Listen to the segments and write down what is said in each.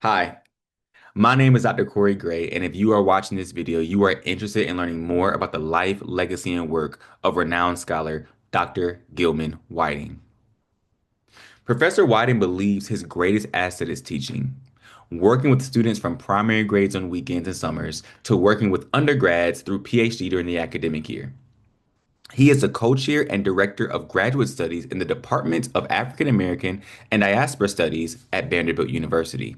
Hi, my name is Dr. Corey Gray, and if you are watching this video, you are interested in learning more about the life, legacy, and work of renowned scholar Dr. Gilman Whiting. Professor Whiting believes his greatest asset is teaching, working with students from primary grades on weekends and summers to working with undergrads through Ph.D. during the academic year. He is the co-chair and director of graduate studies in the Department of African American and Diaspora Studies at Vanderbilt University.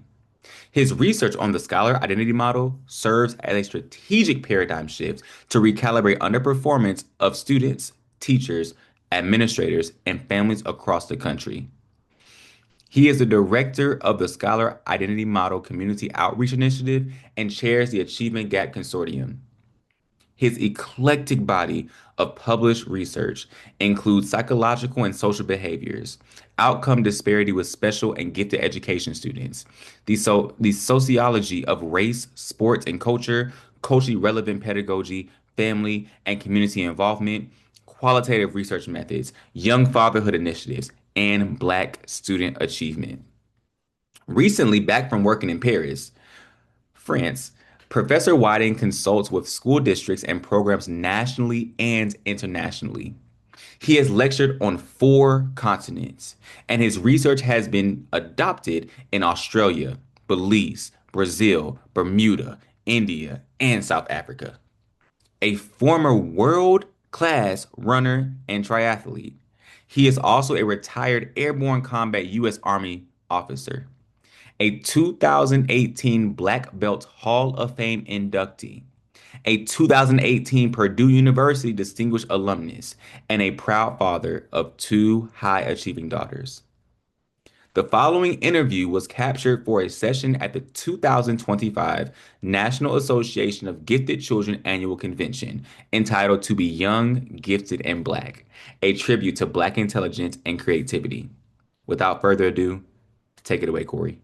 His research on the scholar identity model serves as a strategic paradigm shift to recalibrate underperformance of students, teachers, administrators, and families across the country. He is the director of the Scholar Identity Model Community Outreach Initiative and chairs the Achievement Gap Consortium. His eclectic body of published research includes psychological and social behaviors, outcome disparity with special and gifted education students, the sociology of race, sports and culture, culturally relevant pedagogy, family and community involvement, qualitative research methods, young fatherhood initiatives, and Black student achievement. Recently, back from working in Paris, France, Professor Whiting consults with school districts and programs nationally and internationally. He has lectured on four continents, and his research has been adopted in Australia, Belize, Brazil, Bermuda, India, and South Africa. A former world class runner and triathlete, he is also a retired airborne combat U.S. Army officer, a 2018 Black Belt Hall of Fame inductee, a 2018 Purdue University Distinguished Alumnus, and a proud father of two high achieving daughters. The following interview was captured for a session at the 2025 National Association of Gifted Children Annual Convention entitled To Be Young, Gifted, and Black, a tribute to Black intelligence and creativity. Without further ado, take it away, Corey.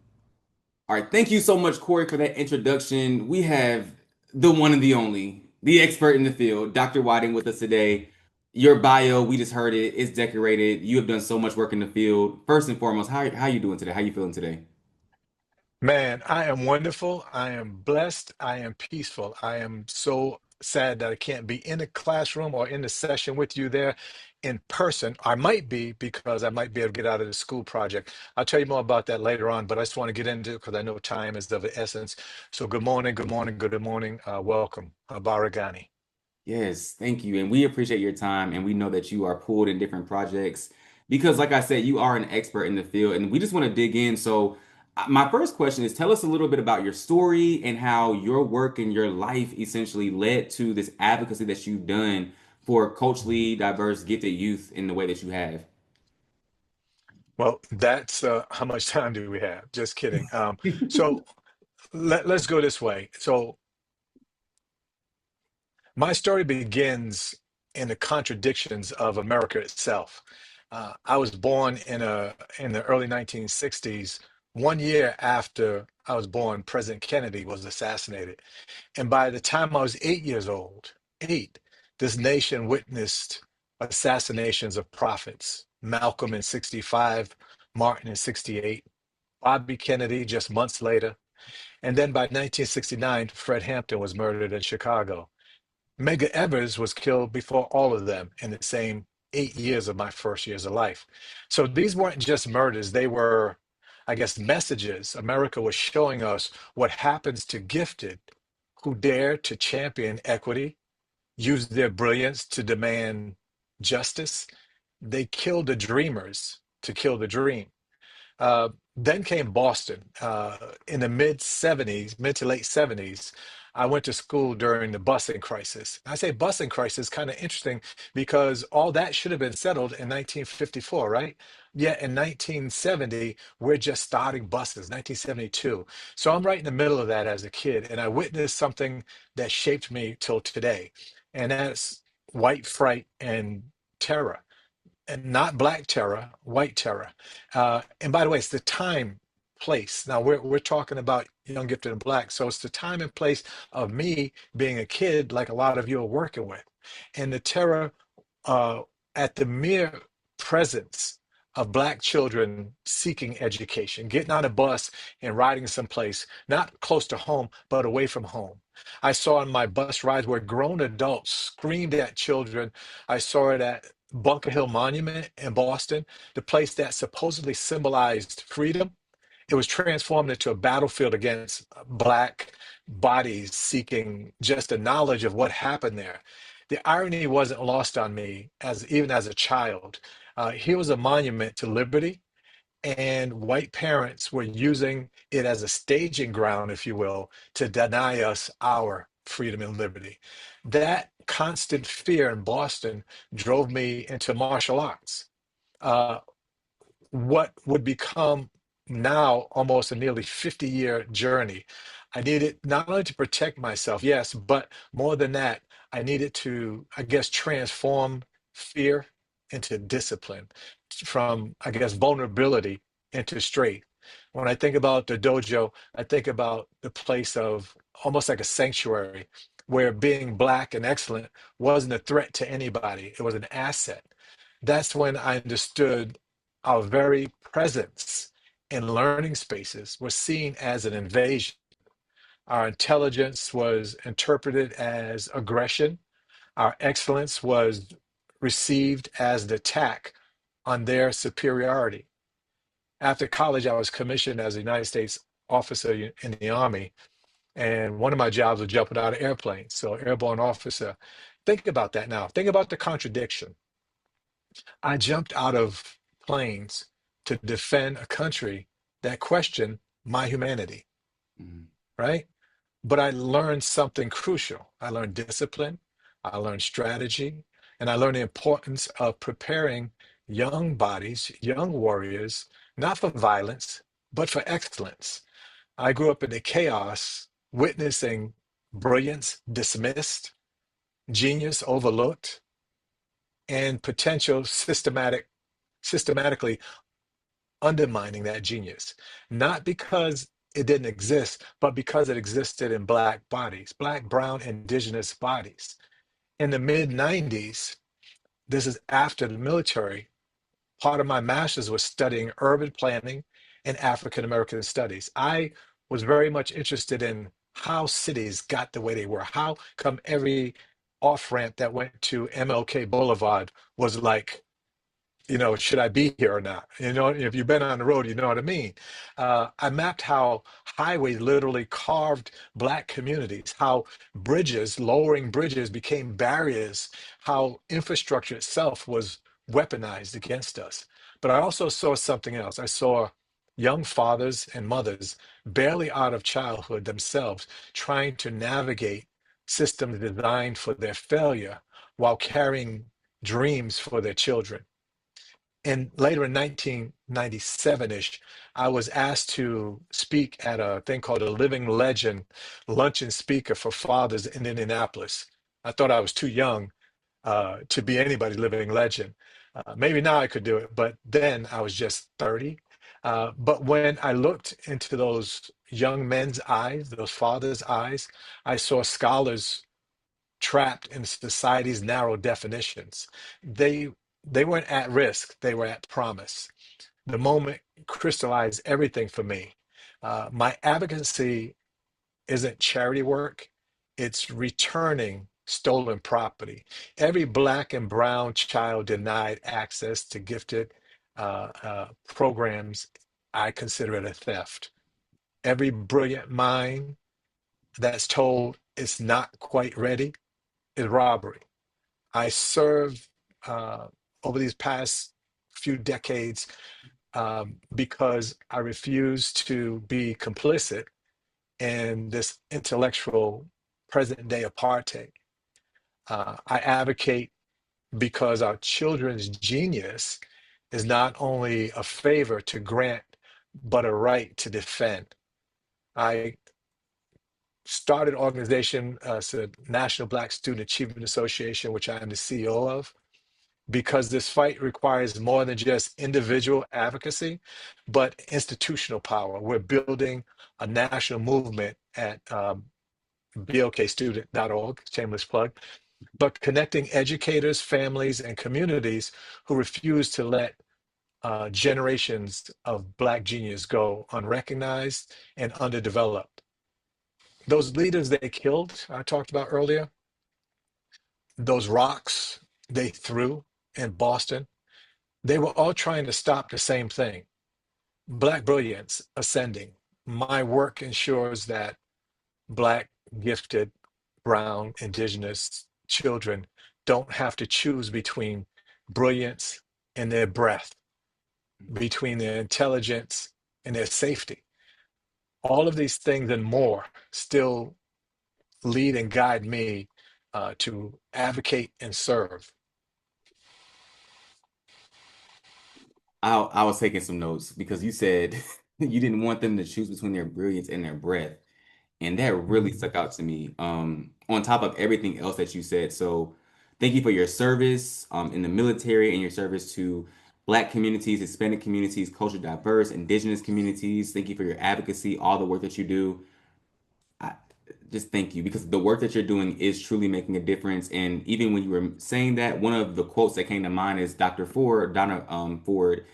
All right, thank you so much, Corey, for that introduction. We have the one and the only, the expert in the field, Dr. Whiting, with us today. Your bio, we just heard it, it's decorated. You have done so much work in the field. First and foremost, how are you doing today? How are you feeling today? Man, I am wonderful. I am blessed. I am peaceful. I am so sad that I can't be in the classroom or in the session with you there in person. I might be because I might be able to get out of the school project. I'll tell you more about that later on, but I just want to get into it because I know time is of the essence. So good morning, good morning, good morning. Welcome, Baragani. Yes, thank you. And we appreciate your time. And we know that you are pulled in different projects because, like I said, you are an expert in the field. And we just want to dig in. So, my first question is tell us a little bit about your story and how your work and your life essentially led to this advocacy that you've done for culturally diverse, gifted youth in the way that you have. Well, that's how much time do we have? Just kidding. So let's go this way. So my story begins in the contradictions of America itself. I was born in the early 1960s. 1 year after I was born, President Kennedy was assassinated. And by the time I was 8 years old, eight, this nation witnessed assassinations of prophets. Malcolm in 65, Martin in 68, Bobby Kennedy just months later. And then by 1969, Fred Hampton was murdered in Chicago. Medgar Evers was killed before all of them in the same 8 years of my first years of life. So these weren't just murders, they were, I guess, messages. America was showing us what happens to gifted who dare to champion equity, use their brilliance to demand justice. They killed the dreamers to kill the dream. Uh, then came Boston. In the mid 70s, mid to late 70s, I went to school during the busing crisis. I say busing crisis, kind of interesting because all that should have been settled in 1954, right? Yet in 1970, we're just starting buses, 1972. So I'm right in the middle of that as a kid, and I witnessed something that shaped me till today, and that's white fright and terror, and not black terror, white terror. And by the way, it's the time, place. Now we're talking about young, gifted, and black, so it's the time and place of me being a kid, like a lot of you are working with, and the terror uh, at the mere presence of Black children seeking education, getting on a bus and riding someplace, not close to home, but away from home. I saw on my bus rides where grown adults screamed at children. I saw it at Bunker Hill Monument in Boston, the place that supposedly symbolized freedom. It was transformed into a battlefield against Black bodies seeking just a knowledge of what happened there. The irony wasn't lost on me as even as a child. Here was a monument to liberty, and white parents were using it as a staging ground, if you will, to deny us our freedom and liberty. That constant fear in Boston drove me into martial arts. Uh, what would become now almost a nearly 50-year journey. I needed not only to protect myself, yes, but more than that, I needed to, I guess, transform fear into discipline, from, I guess, vulnerability into strength. When I think about the dojo, I think about the place of almost like a sanctuary where being Black and excellent wasn't a threat to anybody, it was an asset. That's when I understood our very presence in learning spaces was seen as an invasion. Our intelligence was interpreted as aggression. Our excellence was received as an attack on their superiority. After college, I was commissioned as a United States officer in the Army, and one of my jobs was jumping out of airplanes. So, airborne officer. Think about that now. Think about the contradiction. I jumped out of planes to defend a country that questioned my humanity, Mhm. right? But I learned something crucial. I learned discipline, I learned strategy, and I learned the importance of preparing young bodies, young warriors, not for violence, but for excellence. I grew up in the chaos, witnessing brilliance dismissed, genius overlooked, and potential systematically undermining that genius, not because it didn't exist, but because it existed in Black bodies, Black, brown, indigenous bodies. In the mid 90s, this is after the military, part of my master's was studying urban planning and African American studies. I was very much interested in how cities got the way they were. How come every off ramp that went to MLK Boulevard was like, should I be here or not? If you've been on the road, you know what I mean. I mapped how highways literally carved Black communities, how bridges, lowering bridges became barriers, how infrastructure itself was weaponized against us. But I also saw something else. I saw young fathers and mothers barely out of childhood themselves trying to navigate systems designed for their failure while carrying dreams for their children. And later in 1997-ish, I was asked to speak at a thing called a Living Legend luncheon speaker for fathers in Indianapolis. I thought I was too young to be anybody living legend. Maybe now I could do it, but then I was just 30. But when I looked into those young men's eyes, those fathers' eyes, I saw scholars trapped in society's narrow definitions. They they weren't at risk, they were at promise. The moment crystallized everything for me. My advocacy isn't charity work, it's returning stolen property. Every Black and brown child denied access to gifted programs, I consider it a theft. Every brilliant mind that's told it's not quite ready is robbery. I served uh, over these past few decades because I refuse to be complicit in this intellectual present day apartheid. I advocate because our children's genius is not only a favor to grant, but a right to defend. I started an organization, the National Black Student Achievement Association, which I am the CEO of, because this fight requires more than just individual advocacy, but institutional power. We're building a national movement at blkstudent.org, shameless plug, but connecting educators, families, and communities who refuse to let generations of Black genius go unrecognized and underdeveloped. Those leaders they killed, I talked about earlier, those rocks they threw in Boston, they were all trying to stop the same thing: Black brilliance ascending. My work ensures that Black, gifted, brown, indigenous children don't have to choose between brilliance and their breath, between their intelligence and their safety. All of these things and more still lead and guide me to advocate and serve. I was taking some notes because you said you didn't want them to choose between their brilliance and their breath. And that really Mhm. stuck out to me. On top of everything else that you said. So thank you for your service in the military and your service to Black communities, Hispanic communities, culture diverse, indigenous communities. Thank you for your advocacy, all the work that you do. I just thank you because the work that you're doing is truly making a difference. And even when you were saying that, one of the quotes that came to mind is Dr. Ford, Donna Ford,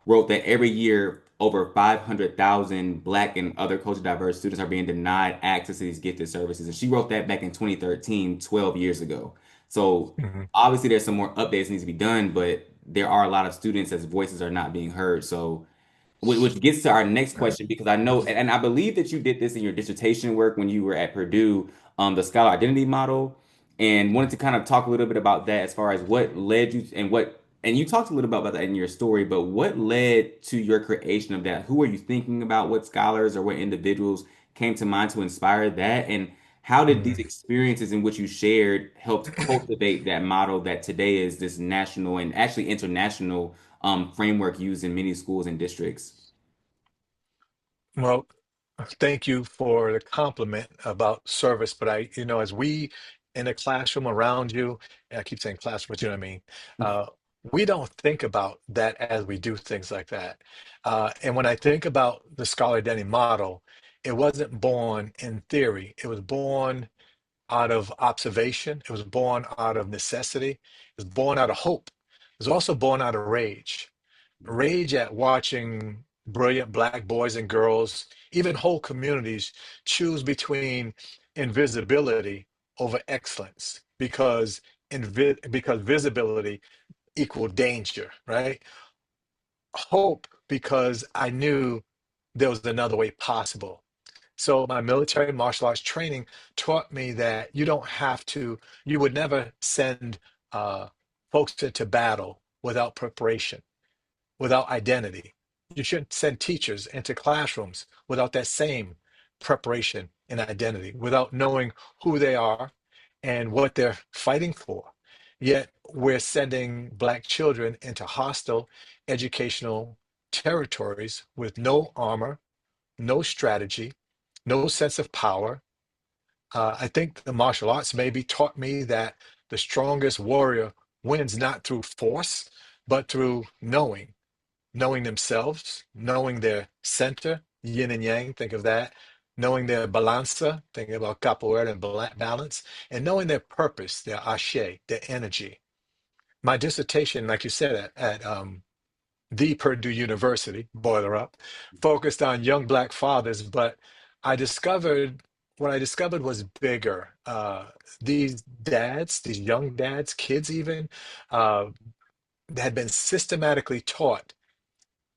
wrote that every year over 500,000 Black and other culture diverse students are being denied access to these gifted services. And she wrote that back in 2013, 12 years ago. So Mhm. obviously there's some more updates needs to be done, but there are a lot of students as voices are not being heard. So which gets to our next question because I know and I believe that you did this in your dissertation work when you were at Purdue, the scholar identity model, and wanted to kind of talk a little bit about that as far as what led you and what and you talked a little bit about that in your story, but what led to your creation of that? Who were you thinking about? What scholars or what individuals came to mind to inspire that? And how did these Mhm. experiences in which you shared helped cultivate that model that today is this national and actually international framework used in many schools and districts? Well, thank you for the compliment about service. But as we in a classroom around you, and I keep saying classroom, but you know what I mean. Uh, we don't think about that as we do things like that. And when I think about the scholar identity model, it wasn't born in theory. It was born out of observation. It was born out of necessity. It was born out of hope. It was also born out of rage. Rage at watching brilliant Black boys and girls, even whole communities, choose between invisibility over excellence because visibility equaled danger, right? Hope because I knew there was another way possible. So my military martial arts training taught me that you don't have to, you would never send uh, folks into battle without preparation, without identity. You shouldn't send teachers into classrooms without that same preparation and identity, without knowing who they are and what they're fighting for. Yet we're sending Black children into hostile educational territories with no armor, no strategy, no sense of power. I think the martial arts maybe taught me that the strongest warrior wins not through force, but through knowing themselves, knowing their center, yin and yang, think of that, knowing their balanza, think about capoeira and balance, and knowing their purpose, their ashe, their energy. My dissertation, like you said, at the Purdue University, boiler up, focused on young Black fathers, but I discovered what I discovered was bigger. These dads, these young dads, kids even, uh, had been systematically taught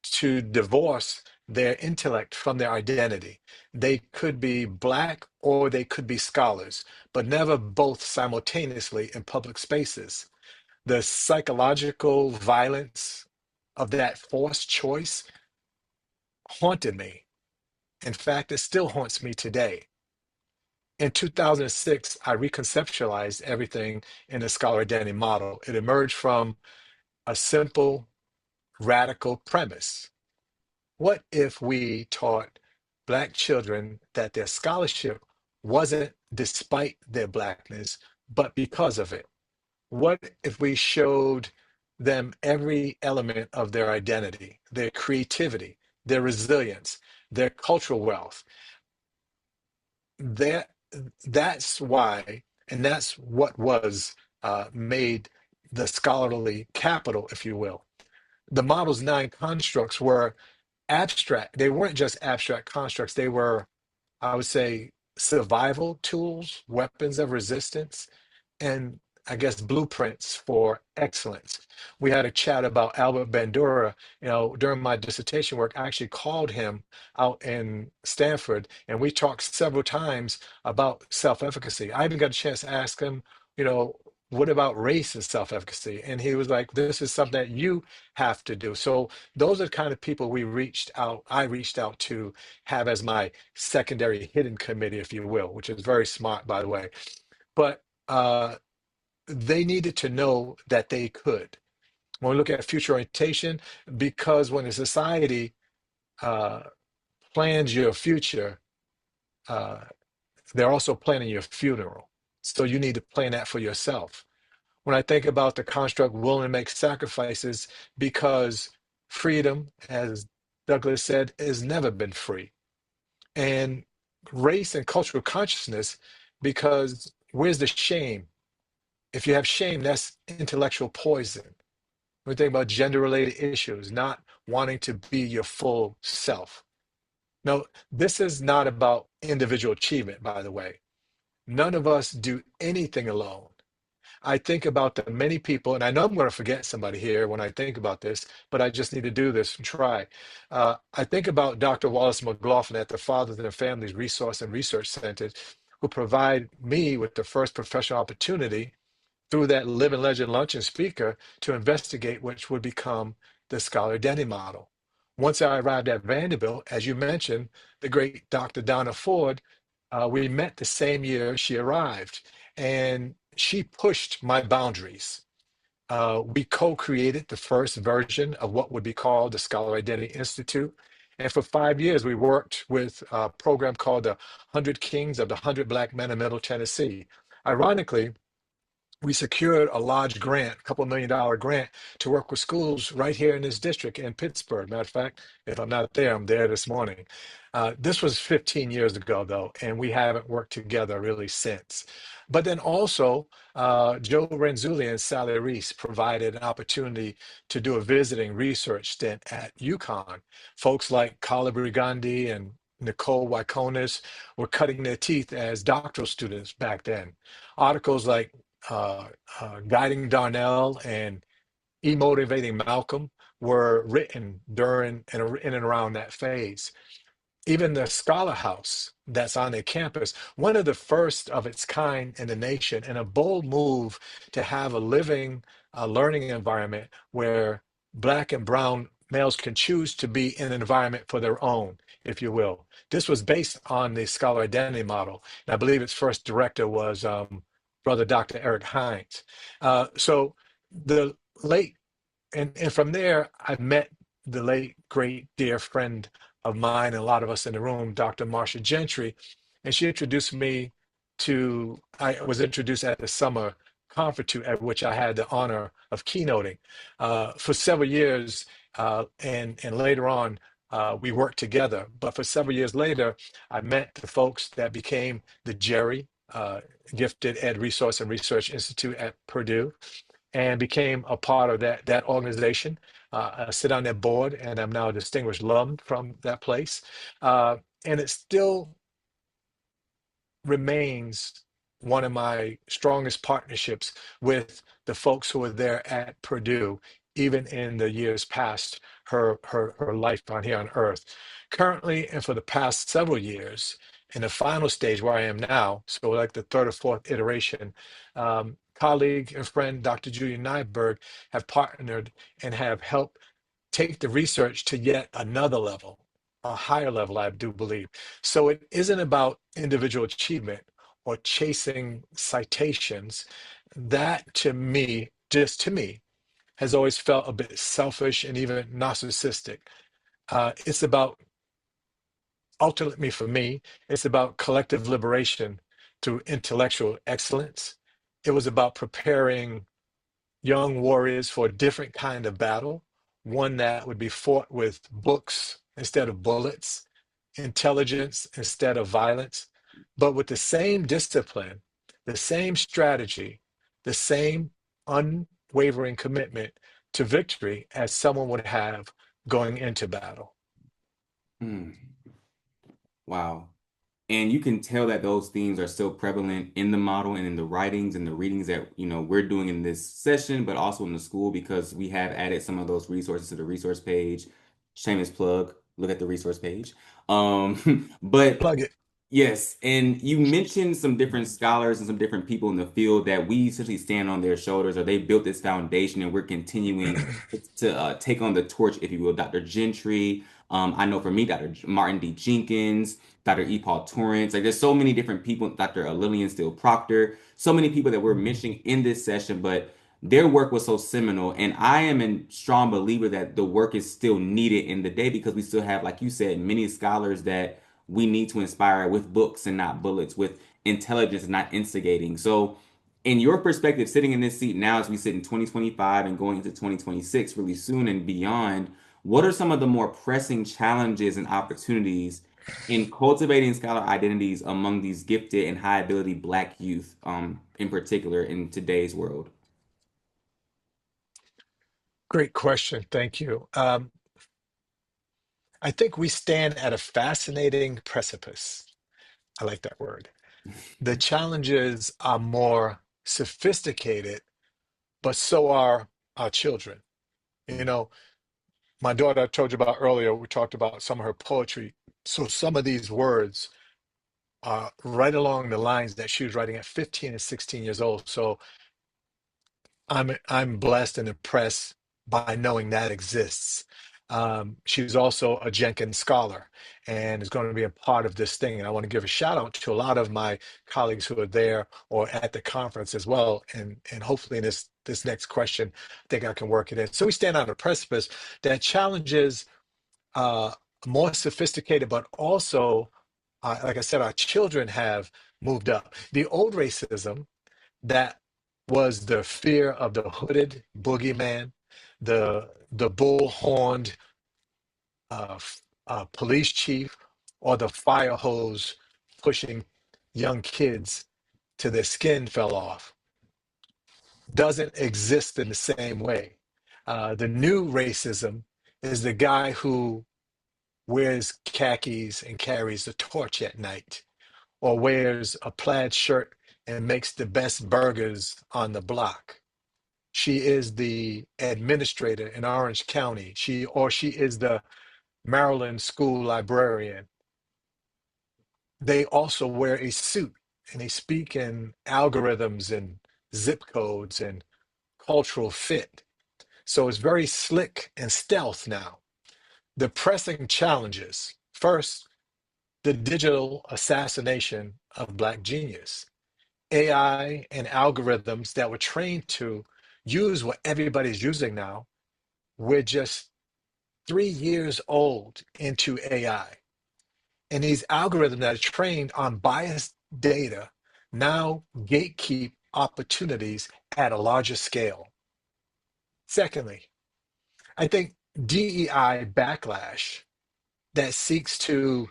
to divorce their intellect from their identity. They could be Black or they could be scholars, but never both simultaneously in public spaces. The psychological violence of that forced choice haunted me. In fact, it still haunts me today. In 2006, I reconceptualized everything in the scholar identity model. It emerged from a simple, radical premise. What if we taught Black children that their scholarship wasn't despite their Blackness, but because of it? What if we showed them every element of their identity, their creativity, their resilience, their cultural wealth? That that's why, and that's what was made the scholarly capital, if you will. the model's nine constructs were abstract. They weren't just abstract constructs. They were, I would say, survival tools, weapons of resistance, and I guess blueprints for excellence. We had a chat about Albert Bandura. During my dissertation work, I actually called him out in Stanford, and we talked several times about self-efficacy. I even got a chance to ask him, you know, what about race and self-efficacy? And he was like, this is something that you have to do. So those are the kind of people I reached out to have as my secondary hidden committee, if you will, which is very smart, by the way. But they needed to know that they could. When we look at future orientation, because when a society uh, plans your future, uh, they're also planning your funeral. So you need to plan that for yourself. When I think about the construct willing to make sacrifices, because freedom, as Douglas said, has never been free. And race and cultural consciousness, because where's the shame? If you have shame, that's intellectual poison. We think about gender related issues, not wanting to be your full self. No, this is not about individual achievement, by the way. None of us do anything alone. I think about the many people, and I know I'm going to forget somebody here when I think about this, but I just need to do this and try. I think about Dr. Wallace McLaughlin at the Fathers and Families Resource and Research Centers, who provide me with the first professional opportunity through that living legend luncheon speaker to investigate which would become the scholar identity model. Once I arrived at Vanderbilt, as you mentioned, the great Dr. Donna Ford, we met the same year she arrived, and she pushed my boundaries. We co-created the first version of what would be called the Scholar Identity Institute. And for 5 years, we worked with a program called the 100 Kings of the 100 Black Men in Middle Tennessee. Ironically, we secured a large grant, a couple $1 million grant to work with schools right here in this district in Pittsburgh. Matter of fact, if I'm not there, I'm there this morning. This was 15 years ago, though, and we haven't worked together really since. But then also, Joe Renzulli and Sally Reese provided an opportunity to do a visiting research stint at UConn. Folks like Kala Brigandi and Nicole Wyconis were cutting their teeth as doctoral students back then. Articles like uh, Guiding Darnell and Emotivating Malcolm were written during and in and around that phase. Even the Scholar House that's on their campus, one of the first of its kind in the nation, and a bold move to have a living learning environment where Black and Brown males can choose to be in an environment for their own, if you will. This was based on the Scholar Identity model, and I believe its first director was Brother Dr. Eric Hines. So the late, and from there, I met the late, great, dear friend of mine and a lot of us in the room, Dr. Marsha Gentry, and she introduced me I was introduced at the summer conference at which I had the honor of keynoting. For several years, and later on, we worked together. But for several years later, I met the folks that became the Jerry Gifted Ed Resource and Research Institute at Purdue, and became a part of that organization. I sit on their board, and I'm now a distinguished alum from that place. And it still remains one of my strongest partnerships with the folks who were there at Purdue, even in the years past her life on here on Earth. Currently, and for the past several years, in the final stage where I am now, so like the third or fourth iteration, colleague and friend Dr. Julian Nyberg have partnered and have helped take the research to yet another level, a higher level, I do believe. So it isn't about individual achievement or chasing citations. That to me, just to me, has always felt a bit selfish and even narcissistic. It's about, ultimately for me, it's about collective liberation through intellectual excellence. It was about preparing young warriors for a different kind of battle, one that would be fought with books instead of bullets, intelligence instead of violence, but with the same discipline, the same strategy, the same unwavering commitment to victory as someone would have going into battle. Mm, wow. And you can tell that those themes are still prevalent in the model and in the writings and the readings that, we're doing in this session, but also in the school because we have added some of those resources to the resource page. Shameless plug, look at the resource page. But Plug it. yes, and you mentioned some different scholars and some different people in the field that we essentially stand on their shoulders, or they built this foundation, and we're continuing to take on the torch, if you will. Dr. Gentry, I know for me, Dr. Martin D. Jenkins, Dr. E. Paul Torrance. Like, there's so many different people, Dr. Lillian Steele Proctor, so many people that we're mentioning in this session, but their work was so seminal. And I am a strong believer that the work is still needed in the day because we still have, like you said, many scholars that we need to inspire with books and not bullets, with intelligence and not instigating. So, in your perspective, sitting in this seat now as we sit in 2025 and going into 2026 really soon and beyond, what are some of the more pressing challenges and opportunities in cultivating scholar identities among these gifted and high ability Black youth, in particular in today's world? Great question. Thank you. I think we stand at a fascinating precipice. I like that word. The challenges are more sophisticated, but so are our children. You know, my daughter I told you about earlier, we talked about some of her poetry. So some of these words are right along the lines that she was writing at 15 and 16 years old. So I'm blessed and impressed by knowing that exists. She was also a Jenkins scholar and is going to be a part of this thing. And I want to give a shout out to a lot of my colleagues who are there or at the conference as well. And hopefully in this next question, I think I can work it in. So we stand on a precipice that challenges uh, more sophisticated, but also, like I said, our children have moved up. The old racism that was the fear of the hooded boogeyman, the bull-horned police chief, or the fire hose pushing young kids till their skin fell off, doesn't exist in the same way. The new racism is the guy who wears khakis and carries a torch at night, or wears a plaid shirt and makes the best burgers on the block. She is the administrator in Orange County. She is the Maryland school librarian. They also wear a suit and they speak in algorithms and zip codes and cultural fit. So it's very slick and stealth now. The pressing challenges. First, the digital assassination of Black genius. AI and algorithms that were trained to use what everybody's using now. We're just 3 years old into AI. And these algorithms that are trained on biased data now gatekeep opportunities at a larger scale. Secondly, I think DEI backlash that seeks to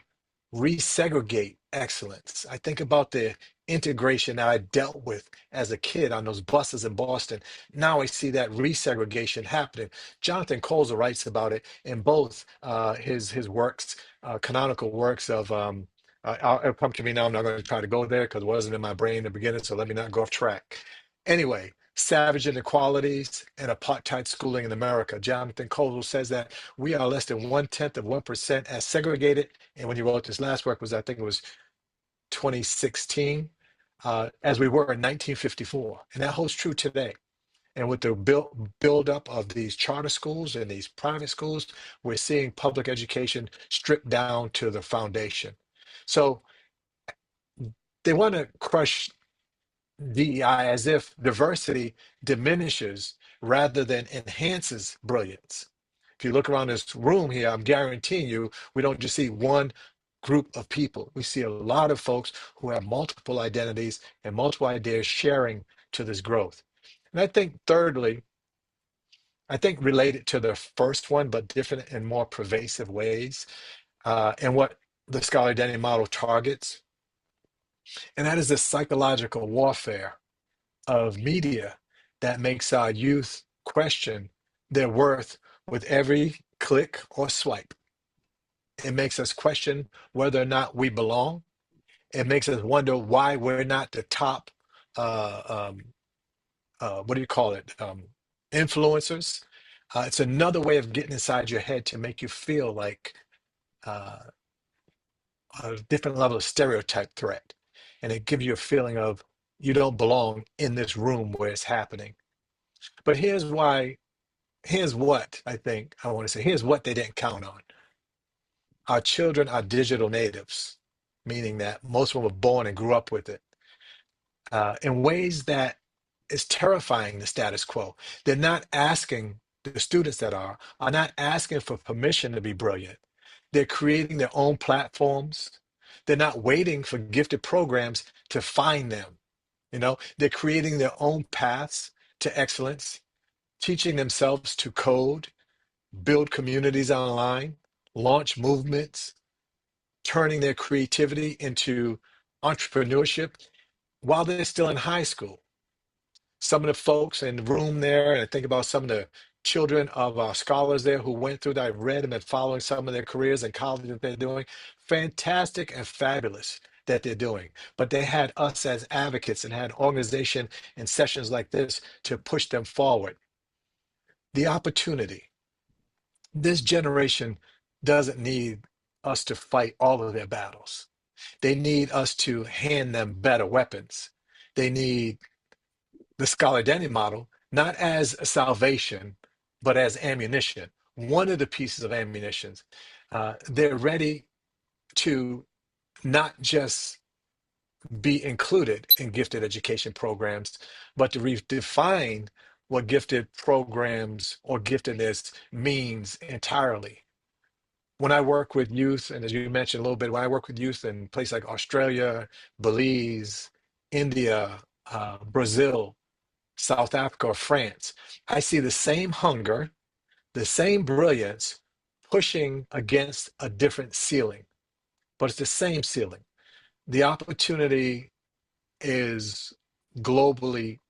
resegregate excellence. I think about the integration that I dealt with as a kid on those buses in Boston. Now I see that resegregation happening. Jonathan Colzer writes about it in both his works, canonical works of. It'll come to me now. I'm not going to try to go there because it wasn't in my brain in the beginning. So let me not go off track. Anyway, savage inequalities and apartheid schooling in America. Jonathan Colzer says that we are less than 1/10 of 1% as segregated. And when he wrote this last work was, I think it was 2016, as we were in 1954. And that holds true today. And with the build up of these charter schools and these private schools, we're seeing public education stripped down to the foundation. So they want to crush DEI as if diversity diminishes rather than enhances brilliance. If you look around this room here, I'm guaranteeing you, we don't just see one group of people. We see a lot of folks who have multiple identities and multiple ideas sharing to this growth. And I think, thirdly, I think related to the first one, but different and more pervasive ways, and what the scholar identity model targets, and that is the psychological warfare of media that makes our youth question their worth with every click or swipe. It makes us question whether or not we belong. It makes us wonder why we're not the top, uh, um, what do you call it? Influencers. It's another way of getting inside your head to make you feel like uh, a different level of stereotype threat. And it gives you a feeling of you don't belong in this room where it's happening. But here's what I think I want to say. Here's what they didn't count on. Our children are digital natives, meaning that most of them were born and grew up with it in ways that is terrifying the status quo. They're not asking, the students that are not asking for permission to be brilliant. They're creating their own platforms. They're not waiting for gifted programs to find them. They're creating their own paths to excellence, teaching themselves to code, build communities online, launch movements, turning their creativity into entrepreneurship while they're still in high school. Some of the folks in the room there, and I think about some of the children of our scholars there who went through that. I've read them and following some of their careers and college that they're doing. Fantastic and fabulous that they're doing. But they had us as advocates and had organization and sessions like this to push them forward. The opportunity. This generation doesn't need us to fight all of their battles. They need us to hand them better weapons. They need the scholar identity model, not as a salvation, but as ammunition. One of the pieces of ammunition. They're ready to not just be included in gifted education programs, but to redefine what gifted programs or giftedness means entirely. When I work with youth, and as you mentioned a little bit, when I work with youth in places like Australia, Belize, India, Brazil, South Africa, or France, I see the same hunger, the same brilliance pushing against a different ceiling, but it's the same ceiling. The opportunity is globally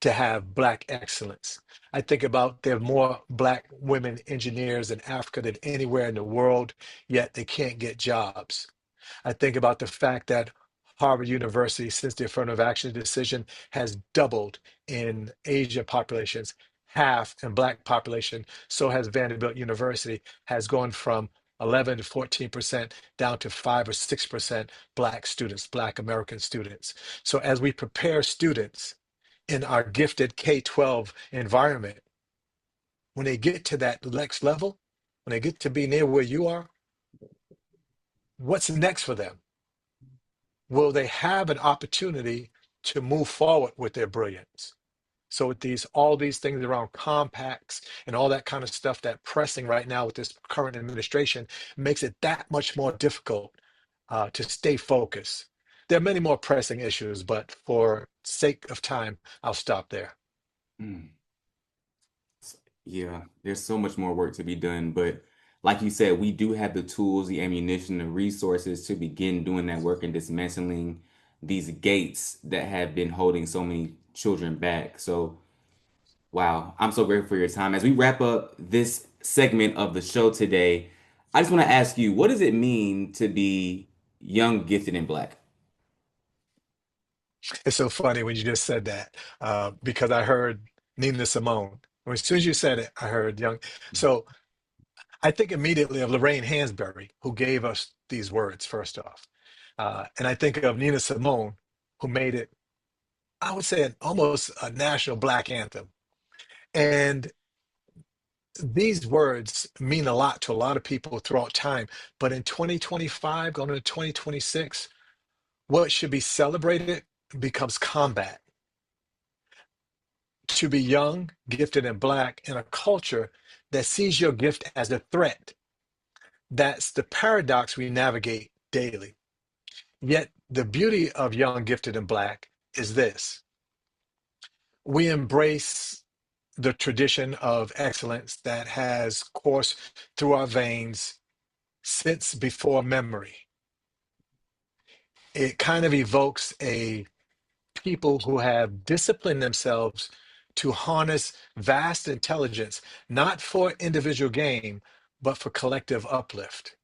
to have Black excellence. I think about there are more Black women engineers in Africa than anywhere in the world, yet they can't get jobs. I think about the fact that Harvard University, since the affirmative action decision, has doubled in Asian populations, half in Black population. So has Vanderbilt University, has gone from 11 to 14% down to 5 or 6% Black students, Black American students. So as we prepare students in our gifted K-12 environment, when they get to that next level, when they get to be near where you are, what's next for them? Will they have an opportunity to move forward with their brilliance? So with all these things around compacts and all that kind of stuff that pressing right now with this current administration makes it that much more difficult to stay focused. There are many more pressing issues, but for sake of time, I'll stop there. Mm. Yeah, there's so much more work to be done, but like you said, we do have the tools, the ammunition, the resources to begin doing that work and dismantling these gates that have been holding so many children back. So, wow, I'm so grateful for your time. As we wrap up this segment of the show today, I just want to ask you, what does it mean to be young, gifted, and black? It's so funny when you just said that because I heard Nina Simone. As soon as you said it, I heard young. So I think immediately of Lorraine Hansberry, who gave us these words first off. And I think of Nina Simone, who made it, I would say, almost a national Black anthem. And these words mean a lot to a lot of people throughout time. But in 2025, going into 2026, what should be celebrated becomes combat. To be young, gifted, and Black in a culture that sees your gift as a threat. That's the paradox we navigate daily. Yet the beauty of young, gifted, and Black is this: we embrace the tradition of excellence that has coursed through our veins since before memory. It kind of evokes a people who have disciplined themselves to harness vast intelligence, not for individual gain, but for collective uplift.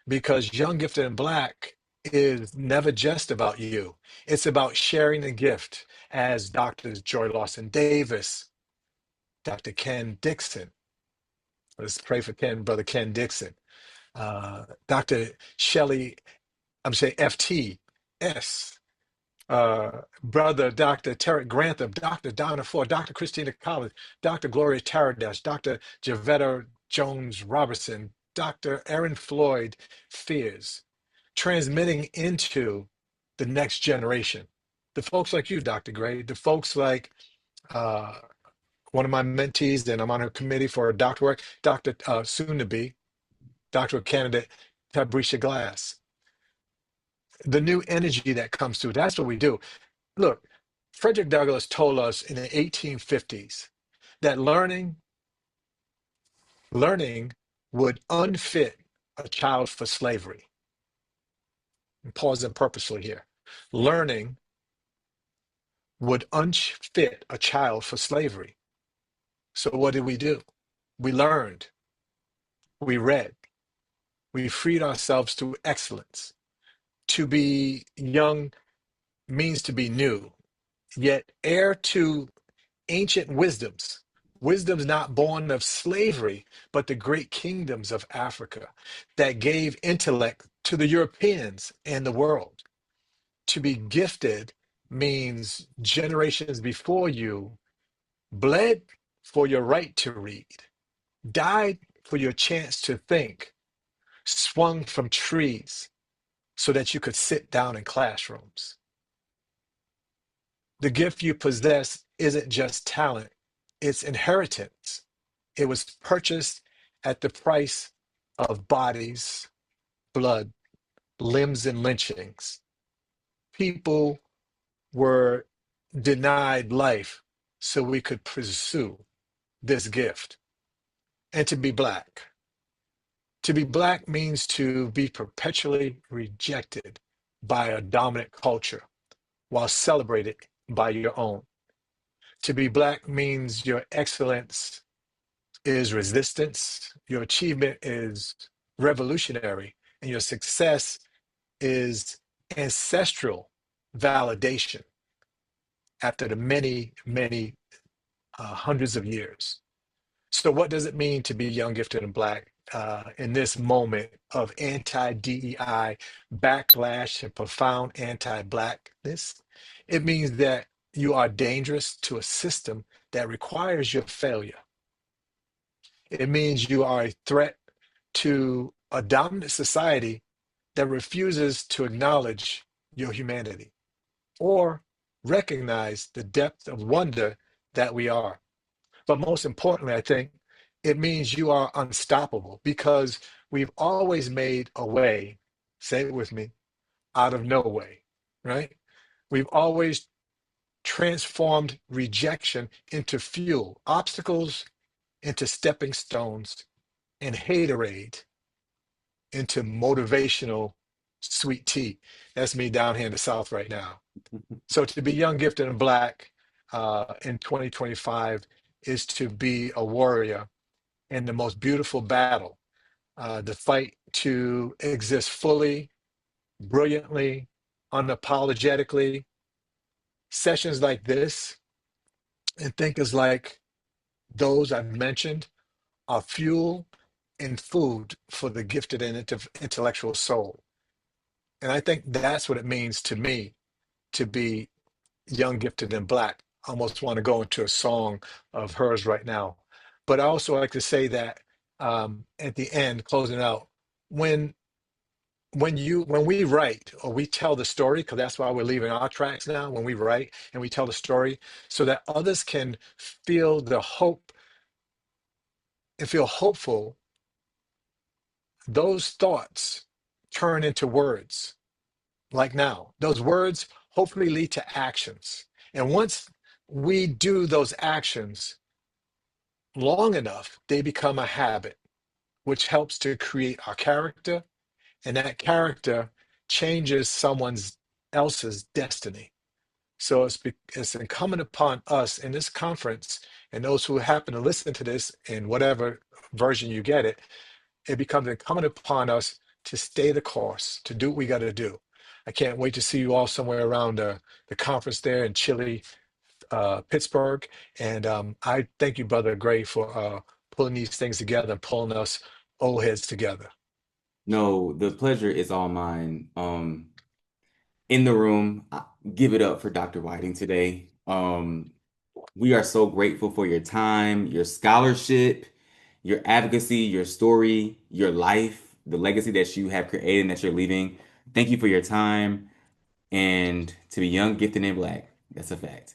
Because Young, Gifted, and Black is never just about you. It's about sharing the gift, as Drs. Joy Lawson Davis, Dr. Ken Dixon. Let's pray for Ken, Brother Ken Dixon. Dr. Shelley, I'm saying FTS, Brother Dr. Tarek Grantham, Dr. Donna Ford, Dr. Christina Collins, Dr. Gloria Taradash, Dr. Javetta Jones Robertson, Dr. Aaron Floyd Fears, transmitting into the next generation. The folks like you, Dr. Gray, the folks like uh, one of my mentees, and I'm on her committee for doctor work, Dr. Soon to be doctoral candidate Tabrisha Glass. The new energy that comes through, that's what we do. Look, Frederick Douglass told us in the 1850s that learning would unfit a child for slavery. I'm pausing purposely here. Learning would unfit a child for slavery. So what did we do? We learned, we read, we freed ourselves through excellence. To be young means to be new, yet heir to ancient wisdoms, wisdoms not born of slavery, but the great kingdoms of Africa that gave intellect to the Europeans and the world. To be gifted means generations before you bled for your right to read, died for your chance to think, swung from trees so that you could sit down in classrooms. The gift you possess isn't just talent, it's inheritance. It was purchased at the price of bodies, blood, limbs, and lynchings. People were denied life so we could pursue this gift. And to be Black. To be Black means to be perpetually rejected by a dominant culture while celebrated by your own. To be Black means your excellence is resistance, your achievement is revolutionary, and your success is ancestral validation after the many, many hundreds of years. So, what does it mean to be young, gifted, and Black in this moment of anti DEI backlash and profound anti Blackness? It means that you are dangerous to a system that requires your failure. It means you are a threat to a dominant society that refuses to acknowledge your humanity or recognize the depth of wonder that we are. But most importantly, I think it means you are unstoppable because we've always made a way, say it with me, out of no way, right? We've always transformed rejection into fuel, obstacles into stepping stones, and haterade into motivational sweet tea. That's me down here in the South right now. So to be young, gifted, and Black in 2025 is to be a warrior in the most beautiful battle, the fight to exist fully, brilliantly, unapologetically. Sessions like this and thinkers like those I've mentioned are fuel and food for the gifted and intellectual soul. And I think that's what it means to me to be young, gifted, and Black. I almost want to go into a song of hers right now. But I also like to say that at the end, closing out, when when we write or we tell the story, because that's why we're leaving our tracks now, when we write and we tell the story so that others can feel the hope and feel hopeful, those thoughts turn into words like now. Those words hopefully lead to actions. And once we do those actions long enough, they become a habit, which helps to create our character. And that character changes someone else's destiny. So it's incumbent upon us in this conference and those who happen to listen to this in whatever version you get it, it becomes incumbent upon us to stay the course, to do what we got to do. I can't wait to see you all somewhere around the conference there in Chile, Pittsburgh. And I thank you, Brother Gray, for pulling these things together and pulling us old heads together. No, the pleasure is all mine. In the room, give it up for Dr. Whiting today. We are so grateful for your time, your scholarship, your advocacy, your story, your life, the legacy that you have created and that you're leaving. Thank you for your time and to be young, gifted, and black. That's a fact.